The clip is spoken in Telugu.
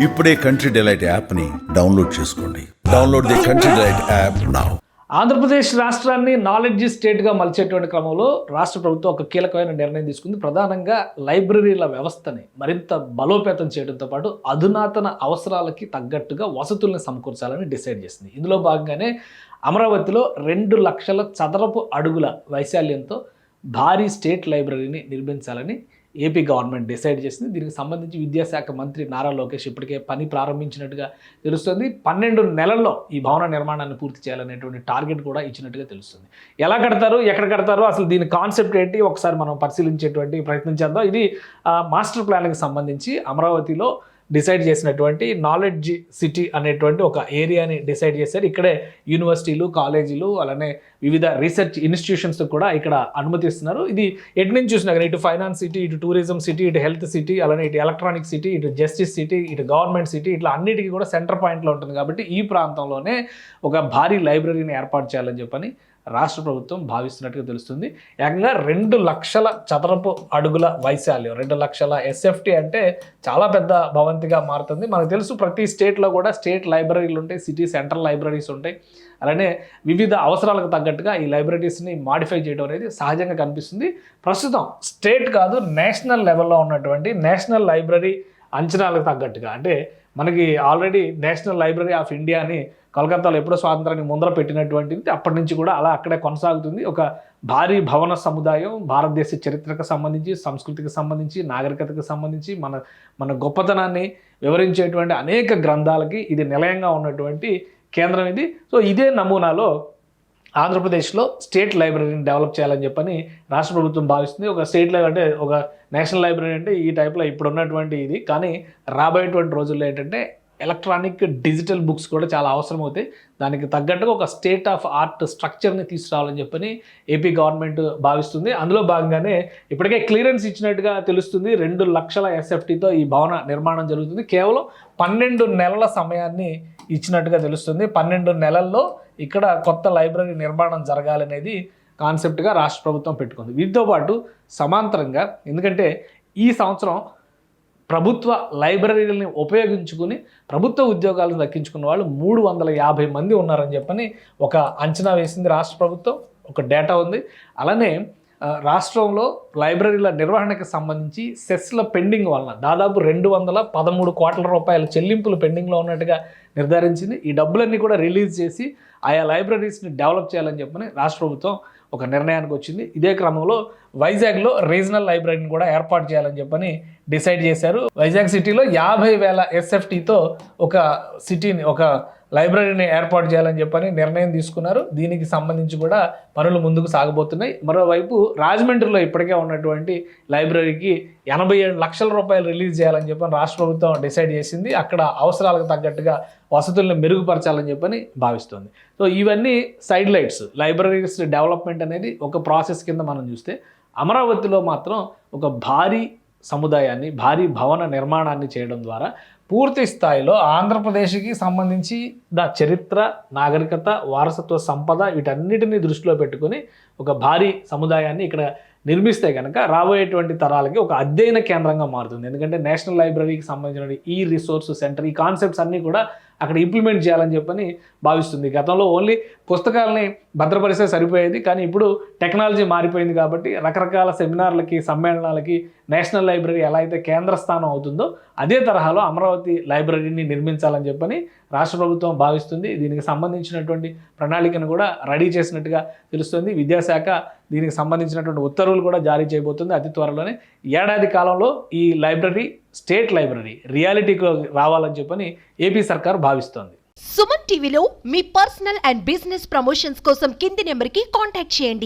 ఇప్పుడే కంట్రీ డిలైట్ యాప్ని డౌన్లోడ్ చేసుకోండి. Download the country delight app now. Andhra Pradesh రాష్ట్రాన్ని నాలెడ్జ్ స్టేట్గా మలిచేటువంటి క్రమంలో రాష్ట్ర ప్రభుత్వం ఒక కీలకమైన నిర్ణయం తీసుకుంది. ప్రధానంగా లైబ్రరీల వ్యవస్థని మరింత బలోపేతం చేయడంతో పాటు అధునాతన అవసరాలకి తగ్గట్టుగా వసతుల్ని సమకూర్చాలని డిసైడ్ చేసింది. ఇందులో భాగంగానే అమరావతిలో 2 లక్షల చదరపు అడుగుల వైశాల్యంతో భారీ స్టేట్ లైబ్రరీని నిర్మించాలని ఏపీ గవర్నమెంట్ డిసైడ్ చేసింది. దీనికి సంబంధించి విద్యాశాఖ మంత్రి నారా లోకేష్ ఇప్పటికే పని ప్రారంభించినట్టుగా తెలుస్తుంది. 12 నెలల్లో ఈ భవన నిర్మాణాన్ని పూర్తి చేయాలనేటువంటి టార్గెట్ కూడా ఇచ్చినట్టుగా తెలుస్తుంది. ఎలా కడతారు, ఎక్కడ కడతారు, అసలు దీని కాన్సెప్ట్ ఏంటి ఒకసారి మనం పరిశీలించేటువంటి ప్రయత్నం చేద్దాం. ఇది మాస్టర్ ప్లాన్కి సంబంధించి అమరావతిలో డిసైడ్ చేసినటువంటి నాలెడ్జ్ సిటీ అనేటువంటి ఒక ఏరియాని డిసైడ్ చేశారు. ఇక్కడే యూనివర్సిటీలు, కాలేజీలు, అలానే వివిధ రీసెర్చ్ ఇన్స్టిట్యూషన్స్ కూడా ఇక్కడ అనుమతిస్తున్నారు. ఇది ఎటు నుంచి చూసినా కానీ ఇటు ఫైనాన్స్ సిటీ, ఇటు టూరిజం సిటీ, ఇటు హెల్త్ సిటీ, అలానే ఇటు ఎలక్ట్రానిక్ సిటీ, ఇటు జస్టిస్ సిటీ, ఇటు గవర్నమెంట్ సిటీ, ఇట్లా అన్నిటికీ కూడా సెంటర్ పాయింట్లో ఉంటుంది. కాబట్టి ఈ ప్రాంతంలోనే ఒక భారీ లైబ్రరీని ఏర్పాటు చేయాలని చెప్పని రాష్ట్ర ప్రభుత్వం భావిస్తున్నట్టుగా తెలుస్తుంది. ఏకంగా 2 లక్షల చదరపు అడుగుల వైశాల్యం, 2 లక్షల ఎస్ఎఫ్టీ అంటే చాలా పెద్ద భవంతిగా మారుతుంది. మనకు తెలుసు ప్రతి స్టేట్లో కూడా స్టేట్ లైబ్రరీలు ఉంటాయి, సిటీ సెంట్రల్ లైబ్రరీస్ ఉంటాయి. అలానే వివిధ అవసరాలకు తగ్గట్టుగా ఈ లైబ్రరీస్ని మాడిఫై చేయడం అనేది సహజంగా కనిపిస్తుంది. ప్రస్తుతం స్టేట్ కాదు, నేషనల్ లెవెల్లో ఉన్నటువంటి నేషనల్ లైబ్రరీ అంచనాలకు తగ్గట్టుగా, అంటే మనకి ఆల్రెడీ నేషనల్ లైబ్రరీ ఆఫ్ ఇండియాని కలకత్తాలో ఎప్పుడో స్వాతంత్రానికి ముందర పెట్టినటువంటిది, అప్పటి నుంచి కూడా అలా అక్కడే కొనసాగుతుంది. ఒక భారీ భవన సముదాయం భారతదేశ చరిత్రకు సంబంధించి, సంస్కృతికి సంబంధించి, నాగరికతకు సంబంధించి, మన గొప్పతనాన్ని వివరించేటువంటి అనేక గ్రంథాలకి ఇది నిలయంగా ఉన్నటువంటి కేంద్రం ఇది. సో ఇదే నమూనాలో ఆంధ్రప్రదేశ్లో స్టేట్ లైబ్రరీని డెవలప్ చేయాలని చెప్పని రాష్ట్ర ప్రభుత్వం భావిస్తుంది. ఒక స్టేట్ లైబ్రరీ అంటే ఒక నేషనల్ లైబ్రరీ అంటే ఈ టైప్లో ఇప్పుడు ఉన్నటువంటి ఇది, కానీ రాబోయేటువంటి రోజుల్లో ఏంటంటే ఎలక్ట్రానిక్ డిజిటల్ బుక్స్ కూడా చాలా అవసరం అవుతాయి. దానికి తగ్గట్టుగా ఒక స్టేట్ ఆఫ్ ఆర్ట్ స్ట్రక్చర్ని తీసుకురావాలని చెప్పని ఏపీ గవర్నమెంట్ భావిస్తుంది. అందులో భాగంగానే ఇప్పటికే క్లియరెన్స్ ఇచ్చినట్టుగా తెలుస్తుంది. 2 లక్షల ఎస్ఎఫ్టీతో ఈ భవన నిర్మాణం జరుగుతుంది. కేవలం 12 నెలల సమయాన్ని ఇచ్చినట్టుగా తెలుస్తుంది. 12 నెలల్లో ఇక్కడ కొత్త లైబ్రరీ నిర్మాణం జరగాలనేది కాన్సెప్ట్గా రాష్ట్ర ప్రభుత్వం పెట్టుకుంది. వీటితో పాటు సమాంతరంగా, ఎందుకంటే ఈ సంవత్సరం ప్రభుత్వ లైబ్రరీలని ఉపయోగించుకుని ప్రభుత్వ ఉద్యోగాలను దక్కించుకున్న వాళ్ళు 350 మంది ఉన్నారని చెప్పని ఒక అంచనా వేసింది రాష్ట్ర ప్రభుత్వం. ఒక డేటా ఉంది. అలానే రాష్ట్రంలో లైబ్రరీల నిర్వహణకు సంబంధించి సెస్ల పెండింగ్ వలన దాదాపు 213 కోట్ల రూపాయల చెల్లింపులు పెండింగ్లో ఉన్నట్టుగా నిర్ధారించింది. ఈ డబ్బులన్నీ కూడా రిలీజ్ చేసి ఆయా లైబ్రరీస్ని డెవలప్ చేయాలని చెప్పని రాష్ట్ర ప్రభుత్వం ఒక నిర్ణయానికి వచ్చింది. ఇదే క్రమంలో వైజాగ్లో రీజనల్ లైబ్రరీని కూడా ఏర్పాటు చేయాలని చెప్పని డిసైడ్ చేశారు. వైజాగ్ సిటీలో 50,000 ఎస్ఎఫ్టీతో ఒక సిటీని, ఒక లైబ్రరీని ఏర్పాటు చేయాలని చెప్పని నిర్ణయం తీసుకున్నారు. దీనికి సంబంధించి కూడా పనులు ముందుకు సాగబోతున్నాయి. మరోవైపు రాజమండ్రిలో ఇప్పటికే ఉన్నటువంటి లైబ్రరీకి 87 లక్షల రూపాయలు రిలీజ్ చేయాలని చెప్పని రాష్ట్ర ప్రభుత్వం డిసైడ్ చేసింది. అక్కడ అవసరాలకు తగ్గట్టుగా వసతులను మెరుగుపరచాలని చెప్పని భావిస్తుంది. సో ఇవన్నీ సైడ్ లైట్స్. లైబ్రరీస్ డెవలప్మెంట్ అనేది ఒక ప్రాసెస్ కింద మనం చూస్తే, అమరావతిలో మాత్రం ఒక భారీ సముదాయాన్ని, భారీ భవన నిర్మాణాన్ని చేయడం ద్వారా పూర్తి స్థాయిలో ఆంధ్రప్రదేశ్కి సంబంధించి చరిత్ర, నాగరికత, వారసత్వ సంపద వీటన్నిటిని దృష్టిలో పెట్టుకొని ఒక భారీ సముదాయాన్ని ఇక్కడ నిర్మిస్తే కనుక రాబోయేటువంటి తరాలకి ఒక అధ్యయన కేంద్రంగా మారుతుంది. ఎందుకంటే నేషనల్ లైబ్రరీకి సంబంధించిన ఈ రిసోర్స్ సెంటర్, ఈ కాన్సెప్ట్స్ అన్నీ కూడా అక్కడ ఇంప్లిమెంట్ చేయాలని చెప్పని భావిస్తుంది. గతంలో ఓన్లీ పుస్తకాలని భద్రపరిస్తే సరిపోయేది, కానీ ఇప్పుడు టెక్నాలజీ మారిపోయింది. కాబట్టి రకరకాల సెమినార్లకి, సమ్మేళనాలకి నేషనల్ లైబ్రరీ ఎలా అయితే కేంద్ర స్థానం అవుతుందో అదే తరహాలో అమరావతి లైబ్రరీని నిర్మించాలని చెప్పని రాష్ట్ర ప్రభుత్వం భావిస్తుంది. దీనికి సంబంధించినటువంటి ప్రణాళికను కూడా రెడీ చేసినట్టుగా తెలుస్తుంది. విద్యాశాఖ దీనికి సంబంధించినటువంటి ఉత్తర్వులు కూడా జారీ చేయబోతుంది అతి త్వరలోనే. ఏడాది కాలంలో ఈ లైబ్రరీ, స్టేట్ లైబ్రరీ రియాలిటీకి రావాలని చెప్పని ఏపీ సర్కార్ భావిస్తోంది. సుమన్ టీవీలో మీ పర్సనల్ అండ్ బిజినెస్ ప్రమోషన్స్ కోసం కింది నెంబర్కి కాంటాక్ట్ చేయండి.